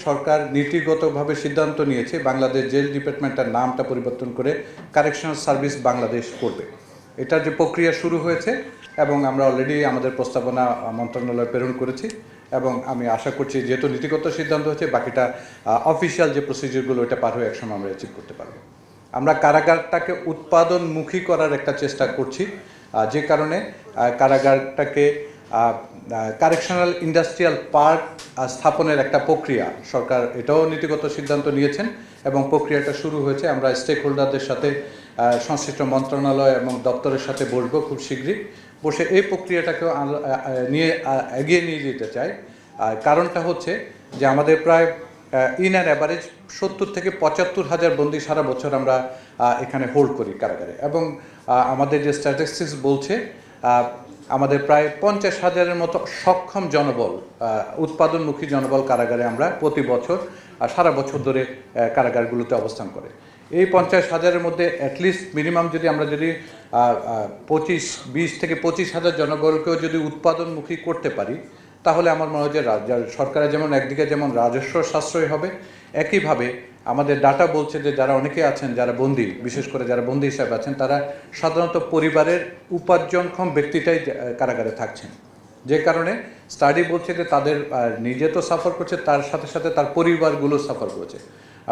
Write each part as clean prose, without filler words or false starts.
সরকার নীতিগতভাবে সিদ্ধান্ত নিয়েছে বাংলাদেশ জেল ডিপার্টমেন্টের নামটা পরিবর্তন করে কারেকশনাল সার্ভিস বাংলাদেশ করবে। এটার যে প্রক্রিয়া শুরু হয়েছে এবং আমরা অলরেডি আমাদের প্রস্তাবনা মন্ত্রণালয়ে প্রেরণ করেছি এবং আমি আশা করছি যেহেতু নীতিগত সিদ্ধান্ত হচ্ছে বাকিটা অফিসিয়াল যে প্রসিডিউরগুলো এটা পার হয়ে একসময় আমরা অ্যাচিভ করতে পারবো। আমরা কারাগারটাকে উৎপাদনমুখী করার একটা চেষ্টা করছি, যে কারণে কারাগারটাকে কারেকশনাল ইন্ডাস্ট্রিয়াল পার্ক স্থাপনের একটা প্রক্রিয়া সরকার এটাও নীতিগত সিদ্ধান্ত নিয়েছেন এবং প্রক্রিয়াটা শুরু হয়েছে। আমরা স্টেক হোল্ডারদের সাথে সংশ্লিষ্ট মন্ত্রণালয় এবং দপ্তরের সাথে বসবো খুব শীঘ্রই, বসে এই প্রক্রিয়াটাকেও এগিয়ে নিয়ে যেতে চাই। কারণটা হচ্ছে যে আমাদের প্রায় ইন অ্যান অ্যাভারেজ 70 থেকে 75 হাজার বন্দী সারা বছর আমরা এখানে হোল্ড করি কারাগারে, এবং আমাদের যে স্ট্যাটিস্টিক্স বলছে আমাদের প্রায় 50 হাজারের মতো সক্ষম জনবল, উৎপাদনমুখী জনবল কারাগারে আমরা প্রতি বছর সারা বছর ধরে কারাগারগুলোতে অবস্থান করে। এই 50 হাজারের মধ্যে অ্যাটলিস্ট মিনিমাম যদি আমরা 20 থেকে 25 হাজার জনবলকেও যদি উৎপাদনমুখী করতে পারি, তাহলে আমার মনে হয় যে সরকারের যেমন একদিকে যেমন রাজস্ব সাশ্রয় হবে, একইভাবে আমাদের ডাটা বলছে যে যারা অনেকে আছেন যারা বন্দী, বিশেষ করে যারা বন্দী হিসাবে আছেন, তারা সাধারণত পরিবারের উপার্জনক্ষম ব্যক্তিটাই কারাগারে থাকছেন, যে কারণে স্টাডি বলছে যে তাদের নিজে তো সাফার করছে, তার সাথে সাথে তার পরিবারগুলো সাফার করেছে।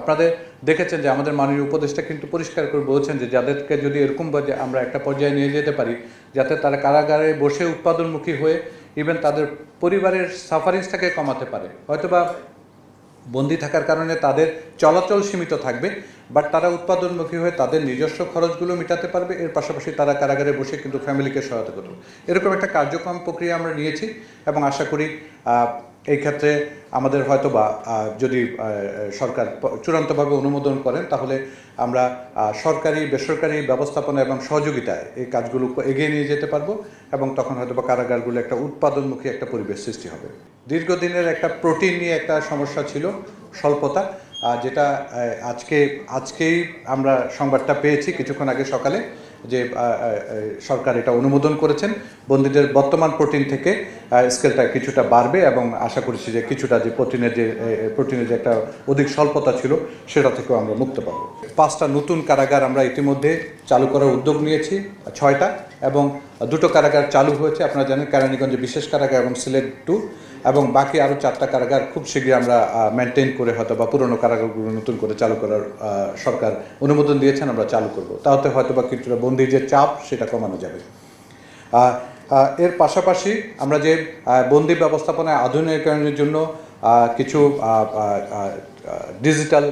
আপনাদের দেখেছেন যে আমাদের মাননীয় উপদেষ্টা কিন্তু পরিষ্কার করে বলছেন যে যাদেরকে যদি এরকম আমরা একটা পর্যায়ে নিয়ে যেতে পারি যাতে তারা কারাগারে বসে উৎপাদনমুখী হয়ে ইভেন তাদের পরিবারের সাফারিংসটাকে কমাতে পারে। হয়তোবা বন্দী থাকার কারণে তাদের চলাচল সীমিত থাকবে, বাট তারা উৎপাদনমুখী হয়ে তাদের নিজস্ব খরচগুলো মেটাতে পারবে, এর পাশাপাশি তারা কারাগারে বসে কিন্তু ফ্যামিলিকে সহায়তা করবে। এরকম একটা কার্যক্রম প্রক্রিয়া আমরা নিয়েছি এবং আশা করি এই ক্ষেত্রে আমাদের হয়তোবা যদি সরকার চূড়ান্তভাবে অনুমোদন করেন তাহলে আমরা সরকারি বেসরকারি ব্যবস্থাপনা এবং সহযোগিতায় এই কাজগুলো এগিয়ে নিয়ে যেতে পারবো এবং তখন হয়তোবা কারাগারগুলো একটা উৎপাদনমুখী একটা পরিবেশ সৃষ্টি হবে। দীর্ঘদিনের একটা প্রোটিন নিয়ে একটা সমস্যা ছিল, স্বল্পতা, যেটা আজকেই আমরা সংবাদটা পেয়েছি কিছুক্ষণ আগে সকালে যে সরকার এটা অনুমোদন করেছেন। বন্দীদের বর্তমান প্রোটিন থেকে স্কেলটা কিছুটা বাড়বে এবং আশা করছি যে কিছুটা যে প্রোটিনের যে একটা অধিক স্বল্পতা ছিল সেটা থেকেও আমরা মুক্ত পাবো। 5টা নতুন কারাগার আমরা ইতিমধ্যে চালু করার উদ্যোগ নিয়েছি, 6টা, এবং 2টো কারাগার চালু হয়েছে। আপনারা জানেন কেরানীগঞ্জে বিশেষ কারাগার এবং সিলেট 2, এবং বাকি আরও 4টা কারাগার খুব শীঘ্রই আমরা মেনটেন করে হয়তো বা পুরনো কারাগারগুলো নতুন করে চালু করার সরকার অনুমোদন দিয়েছেন, আমরা চালু করব। তাতে হয়তো বা কিছুটা বন্দির যে চাপ সেটা কমানো যাবে। এর পাশাপাশি আমরা যে বন্দি ব্যবস্থাপনায় আধুনিকরণের জন্য কিছু ডিজিটাল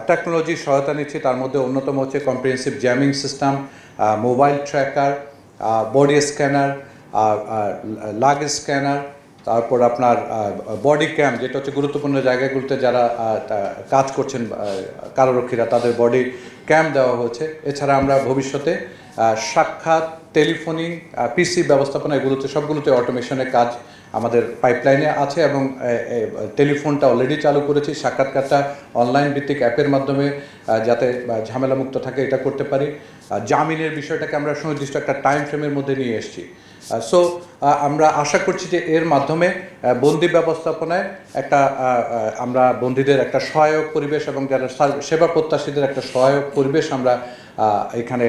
টেকনোলজির সহায়তা নিচ্ছি, তার মধ্যে অন্যতম হচ্ছে comprehensive jamming system, mobile tracker, body scanner, লাগ স্ক্যানার, তারপর আপনার বডি ক্যাম, যেটা হচ্ছে গুরুত্বপূর্ণ জায়গাগুলোতে যারা কাজ করছেন কারারক্ষীরা তাদের বডি ক্যাম দেওয়া হয়েছে। এছাড়া আমরা ভবিষ্যতে সাক্ষাৎ, টেলিফোনিং, পিসি ব্যবস্থাপনা এগুলোতে সবগুলোতে অটোমেশনের কাজ আমাদের পাইপলাইনে আছে এবং টেলিফোনটা অলরেডি চালু করেছি। সাক্ষাৎকারটা অনলাইন ভিত্তিক অ্যাপের মাধ্যমে যাতে ঝামেলামুক্ত থাকে এটা করতে পারি। জামিনের বিষয়টাকে আমরা সুনির্দিষ্ট একটা টাইম ফ্রেমের মধ্যে নিয়ে এসেছি। সো আমরা আশা করছি যে এর মাধ্যমে বন্দি ব্যবস্থাপনায় একটা আমরা বন্দীদের একটা সহায়ক পরিবেশ এবং যারা সেবা প্রত্যাশীদের একটা সহায়ক পরিবেশ আমরা এখানে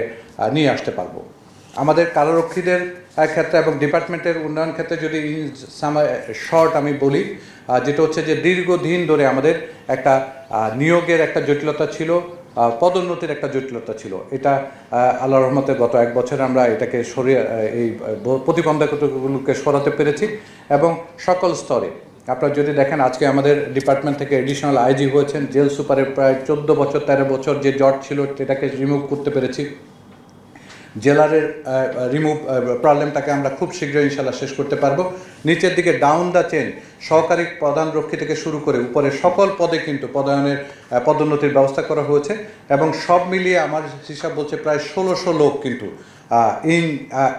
নিয়ে আসতে পারবো। আমাদের কারারক্ষীদের ক্ষেত্রে এবং ডিপার্টমেন্টের উন্নয়ন ক্ষেত্রে যদি শর্ট আমি বলি, যেটা হচ্ছে যে দীর্ঘদিন ধরে আমাদের একটা নিয়োগের একটা জটিলতা ছিল, পদোন্নতির একটা জটিলতা ছিল। এটা আল্লাহর রহমতে গত 1 বছরে আমরা এটাকে সরিয়ে এই প্রতিবন্ধকতাগুলোকে সরাতে পেরেছি এবং সকল স্তরে। আপনারা যদি দেখেন আজকে আমাদের ডিপার্টমেন্ট থেকে এডিশনাল আইজি হয়েছেন, জেল সুপারের প্রায় 14 বছর 13 বছর যে জট ছিল সেটাকে রিমুভ করতে পেরেছি। জেলারের প্রবলেমটাকে আমরা খুব শীঘ্রই ইনশাল্লাহ শেষ করতে পারবো। নিচের দিকে ডাউন দ্য চেন সহকারী প্রধানরক্ষী থেকে শুরু করে উপরে সকল পদে কিন্তু পদোন্নতির ব্যবস্থা করা হয়েছে এবং সব মিলিয়ে আমার হিসাব বলছে প্রায় 1600 লোক কিন্তু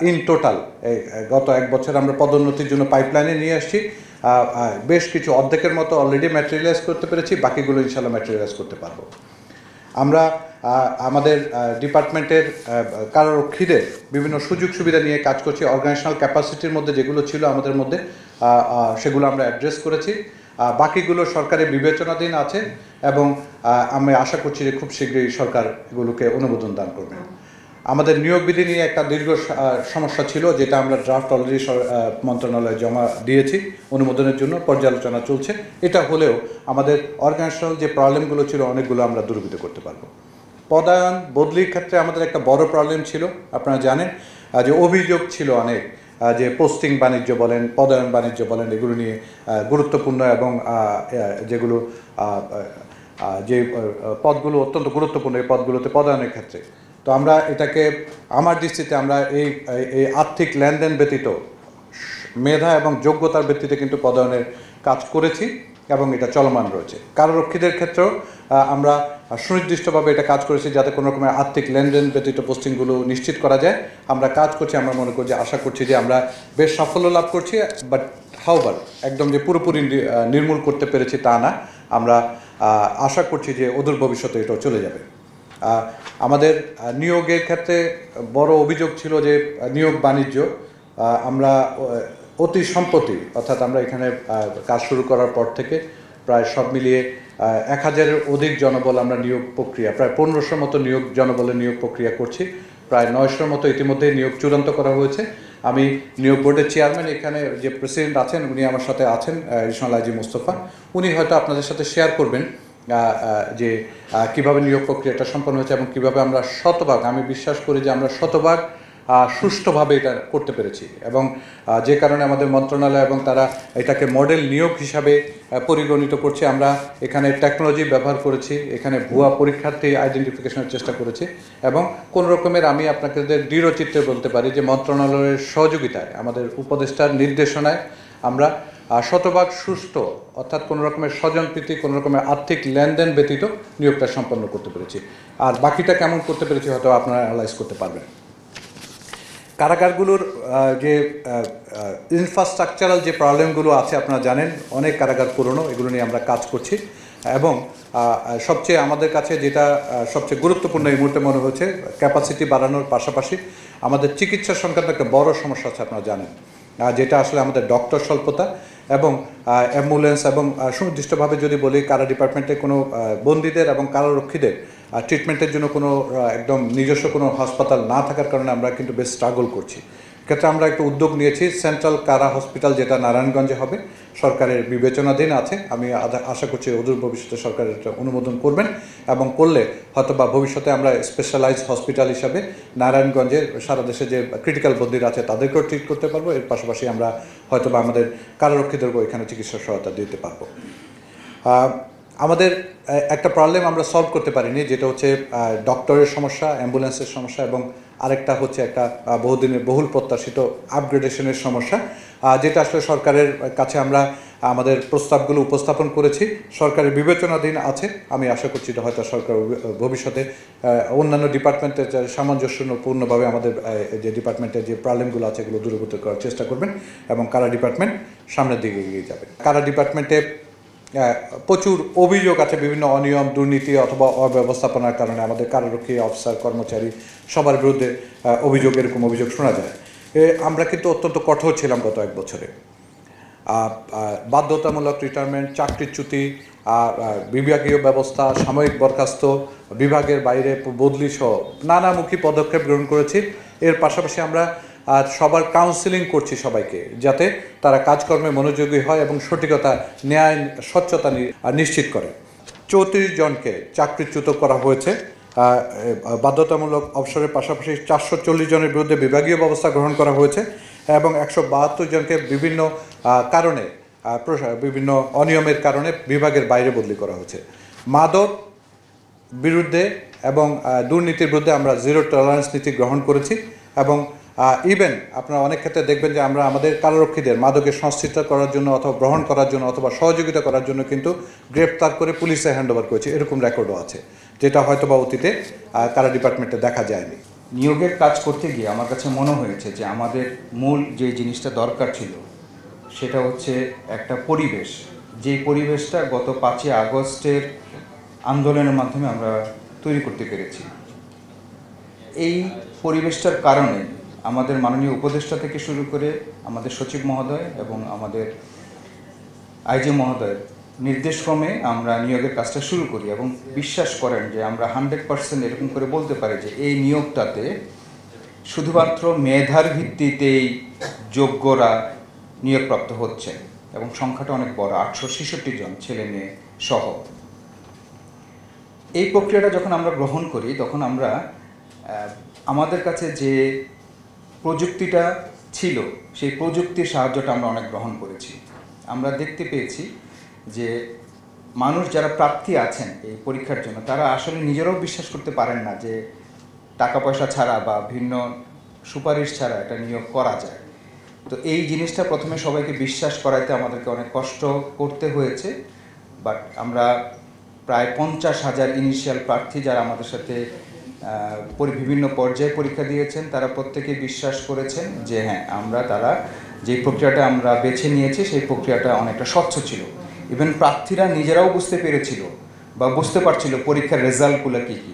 ইন টোটাল গত 1 বছর আমরা পদোন্নতির জন্য পাইপলাইনে নিয়ে আসছি। বেশ কিছু অর্ধেকের মতো অলরেডি ম্যাটেরিয়ালাইজ করতে পেরেছি, বাকিগুলো ইনশাল্লাহ ম্যাটেরিয়ালাইজ করতে পারবো। আমরা আমাদের ডিপার্টমেন্টের কারারক্ষীদের বিভিন্ন সুযোগ সুবিধা নিয়ে কাজ করছি। অর্গানাইজেশনাল ক্যাপাসিটির মধ্যে যেগুলো ছিল আমাদের মধ্যে সেগুলো আমরা অ্যাড্রেস করেছি। বাকিগুলো সরকারের বিবেচনাধীন আছে এবং আমি আশা করছি যে খুব শীঘ্রই সরকার এগুলোকে অনুমোদন দান করবে। আমাদের নিয়োগ বিধি নিয়ে একটা দীর্ঘ সমস্যা ছিল, যেটা আমরা ড্রাফট অলরেডি মন্ত্রণালয়ে জমা দিয়েছি অনুমোদনের জন্য, পর্যালোচনা চলছে। এটা হলেও আমাদের অর্গানাইজেশনাল যে প্রবলেমগুলো ছিল অনেকগুলো আমরা দূরীভূত করতে পারবো। পদায়ন বদলির ক্ষেত্রে আমাদের একটা বড় প্রবলেম ছিল, আপনারা জানেন যে অভিযোগ ছিল অনেক, যে পোস্টিং বাণিজ্য বলেন, পদায়ন বাণিজ্য বলেন, এগুলো নিয়ে গুরুত্বপূর্ণ এবং যেগুলো যে পদগুলো অত্যন্ত গুরুত্বপূর্ণ এই পদগুলোতে পদায়নের ক্ষেত্রে। তো আমরা এটাকে আমার দৃষ্টিতে আমরা এই আর্থিক লেনদেন ব্যতীত মেধা এবং যোগ্যতার ভিত্তিতে কিন্তু পদায়নের কাজ করেছি এবং এটা চলমান রয়েছে। কারারক্ষীদের ক্ষেত্রেও আমরা সুনির্দিষ্টভাবে এটা কাজ করেছি যাতে কোনো রকমের আর্থিক লেনদেন ব্যতীত পোস্টিংগুলো নিশ্চিত করা যায়। আমরা কাজ করছি, আমরা মনে করছি, আশা করছি যে আমরা বেশ সাফল্য লাভ করছি। বাট হাউবার একদম যে পুরোপুরি নির্মূল করতে পেরেছি তা না, আমরা আশা করছি যে অদূর ভবিষ্যতে এটাও চলে যাবে। আমাদের নিয়োগের ক্ষেত্রে বড় অভিযোগ ছিল যে নিয়োগ বাণিজ্য। আমরা অতি সম্প্রতি, অর্থাৎ আমরা এখানে কাজ শুরু করার পর থেকে প্রায় সব মিলিয়ে 1000-এর অধিক জনবল আমরা নিয়োগ প্রক্রিয়া, প্রায় 1500 মতো জনবলের নিয়োগ প্রক্রিয়া করছি। প্রায় 900 মতো ইতিমধ্যেই নিয়োগ চূড়ান্ত করা হয়েছে। আমি নিয়োগ বোর্ডের চেয়ারম্যান, এখানে যে প্রেসিডেন্ট আছেন উনি আমার সাথে আছেন, রিশাল আজি মোস্তফা, উনি হয়তো আপনাদের সাথে শেয়ার করবেন যে কীভাবে নিয়োগ প্রক্রিয়াটা সম্পন্ন হয়েছে এবং কীভাবে আমরা শতভাগ, আমি বিশ্বাস করি যে আমরা শতভাগ সুষ্ঠুভাবে এটা করতে পেরেছি। এবং যে কারণে আমাদের মন্ত্রণালয় এবং তারা এটাকে মডেল নিয়োগ হিসাবে পরিগণিত করছে। আমরা এখানে টেকনোলজি ব্যবহার করেছি, এখানে ভুয়া পরীক্ষার্থী আইডেন্টিফিকেশনের চেষ্টা করেছি এবং কোনো রকমের আমি আপনাকে দৃঢ়চিত্তে বলতে পারি যে মন্ত্রণালয়ের সহযোগিতায়, আমাদের উপদেষ্টার নির্দেশনায় আমরা শতভাগ সুষ্ঠু, অর্থাৎ কোনো রকমের স্বজনপ্রীতি, কোনো রকমের আর্থিক লেনদেন ব্যতীত নিয়োগটা সম্পন্ন করতে পেরেছি। আর বাকিটা কেমন করতে পেরেছি হয়তো আপনারা অ্যানালাইজ করতে পারবেন। কারাগারগুলোর যে ইনফ্রাস্ট্রাকচারাল যে প্রবলেমগুলো আছে আপনারা জানেন, অনেক কারাগার পুরনো, এগুলো নিয়ে আমরা কাজ করছি। এবং সবচেয়ে আমাদের কাছে যেটা সবচেয়ে গুরুত্বপূর্ণ এই মুহূর্তে মনে হচ্ছে, ক্যাপাসিটি বাড়ানোর পাশাপাশি আমাদের চিকিৎসা সংক্রান্ত একটা বড় সমস্যা আছে আপনারা জানেন, যেটা আসলে আমাদের ডক্টর স্বল্পতা এবং অ্যাম্বুলেন্স। এবং সুনির্দিষ্টভাবে যদি বলি, কারা ডিপার্টমেন্টে কোনো বন্দীদের এবং কারারক্ষীদের ট্রিটমেন্টের জন্য কোনো একদম নিজস্ব কোনো হাসপাতাল না থাকার কারণে আমরা কিন্তু বেশ স্ট্রাগল করছি। ক্ষেত্রে আমরা একটু উদ্যোগ নিয়েছি, সেন্ট্রাল কারা হসপিটাল যেটা নারায়ণগঞ্জে হবে, সরকারের বিবেচনাধীন আছে। আমি আশা করছি অদূর ভবিষ্যতে সরকার এটা অনুমোদন করবেন এবং করলে হয়তো বা ভবিষ্যতে আমরা স্পেশালাইজড হসপিটাল হিসাবে নারায়ণগঞ্জের সারা দেশে যে ক্রিটিক্যাল বন্দীরা আছে তাদেরকেও ট্রিট করতে পারবো। এর পাশাপাশি আমরা হয়তো বা আমাদের কারারক্ষীদেরকেও এখানে চিকিৎসা সহায়তা দিতে পারবো। আমাদের একটা প্রবলেম আমরা সলভ করতে পারিনি, যেটা হচ্ছে ডক্টরের সমস্যা, অ্যাম্বুলেন্সের সমস্যা এবং আরেকটা হচ্ছে একটা বহুদিনের বহুল প্রত্যাশিত আপগ্রেডেশনের সমস্যা, যেটা আসলে সরকারের কাছে আমরা আমাদের প্রস্তাবগুলো উপস্থাপন করেছি, সরকারের বিবেচনাধীন আছে। আমি আশা করছি যে হয়তো সরকার ভবিষ্যতে অন্যান্য ডিপার্টমেন্টের শামঞ্জস্যপূর্ণভাবে আমাদের যে ডিপার্টমেন্টের যে প্রবলেমগুলো আছে এগুলো দূরীভূত করার চেষ্টা করবেন এবং কারা ডিপার্টমেন্ট সামনের দিকে এগিয়ে যাবে। কারা ডিপার্টমেন্টে প্রচুর অভিযোগ আছে বিভিন্ন অনিয়ম, দুর্নীতি অথবা অব্যবস্থাপনার কারণে আমাদের কারারক্ষী, অফিসার, কর্মচারী সবার বিরুদ্ধে এরকম অভিযোগ শোনা যায়। আমরা কিন্তু অত্যন্ত কঠোর ছিলাম গত 1 বছরে। বাধ্যতামূলক রিটায়ারমেন্ট, চাকরিচ্যুতি, বিভাগীয় ব্যবস্থা, সাময়িক বরখাস্ত, বিভাগের বাইরে বদলি সহ নানামুখী পদক্ষেপ গ্রহণ করেছি। এর পাশাপাশি আমরা সবার কাউন্সিলিং করছি সবাইকে, যাতে তারা কাজকর্মে মনোযোগী হয় এবং সঠিকতা, ন্যায়, স্বচ্ছতা নিশ্চিত করে। 34 জনকে চাকরিচ্যুত করা হয়েছে বাধ্যতামূলক অবসরের পাশাপাশি। 440 জনের বিরুদ্ধে বিভাগীয় ব্যবস্থা গ্রহণ করা হয়েছে এবং 172 জনকে বিভিন্ন কারণে, বিভিন্ন অনিয়মের কারণে বিভাগের বাইরে বদলি করা হয়েছে। মাদক বিরুদ্ধে এবং দুর্নীতির বিরুদ্ধে আমরা জিরো টলারেন্স নীতি গ্রহণ করেছি এবং ইভেন আপনারা অনেক ক্ষেত্রে দেখবেন যে আমরা আমাদের কারারক্ষীদের মাদকের সংশ্লিষ্ট করার জন্য অথবা গ্রহণ করার জন্য অথবা সহযোগিতা করার জন্য কিন্তু গ্রেপ্তার করে পুলিশে হ্যান্ডওভার করেছি, এরকম রেকর্ডও আছে, যেটা হয়তো বা অতীতে কারা ডিপার্টমেন্টে দেখা যায়নি। নিয়োগের কাজ করতে গিয়ে আমার কাছে মনে হয়েছে যে আমাদের মূল যে জিনিসটা দরকার ছিল সেটা হচ্ছে একটা পরিবেশ, যেই পরিবেশটা গত 5ই আগস্টের আন্দোলনের মাধ্যমে আমরা তৈরি করতে পেরেছি। এই পরিবেশটার কারণে আমাদের মাননীয় উপদেষ্টা থেকে শুরু করে আমাদের সচিব মহোদয় এবং আমাদের আইজি মহোদয় নির্দেশক্রমে আমরা নিয়োগের কাজটা শুরু করি এবং বিশ্বাস করেন যে আমরা 100% এরকম করে বলতে পারি যে এই নিয়োগটাতে শুধুমাত্র মেধার ভিত্তিতেই যোগ্যরা নিয়োগপ্রাপ্ত হচ্ছে এবং সংখ্যাটা অনেক বড়, 866 জন ছেলে মেয়ে সহ। এই প্রক্রিয়াটা যখন আমরা গ্রহণ করি তখন আমরা আমাদের কাছে যে প্রযুক্তিটা ছিল সেই প্রযুক্তির সাহায্যটা আমরা অনেক গ্রহণ করেছি। আমরা দেখতে পেয়েছি যে মানুষ যারা প্রার্থী আছেন এই পরীক্ষার জন্য তারা আসলে নিজেরাও বিশ্বাস করতে পারেন না যে টাকা পয়সা ছাড়া বা ভিন্ন সুপারিশ ছাড়া এটা নিয়োগ করা যায়। তো এই জিনিসটা প্রথমে সবাইকে বিশ্বাস করাইতে আমাদেরকে অনেক কষ্ট করতে হয়েছে, বাট আমরা প্রায় 50,000 ইনিশিয়াল প্রার্থী যারা আমাদের সাথে বিভিন্ন পর্যায়ে পরীক্ষা দিয়েছেন তারা প্রত্যেকে বিশ্বাস করেছেন যে হ্যাঁ তারা যে প্রক্রিয়াটা আমরা বেছে নিয়েছি সেই প্রক্রিয়াটা অনেকটা স্বচ্ছ ছিল। ইভেন প্রার্থীরা নিজেরাও বুঝতে পেরেছিল বা বুঝতে পারছিল পরীক্ষার রেজাল্টগুলো কী কী।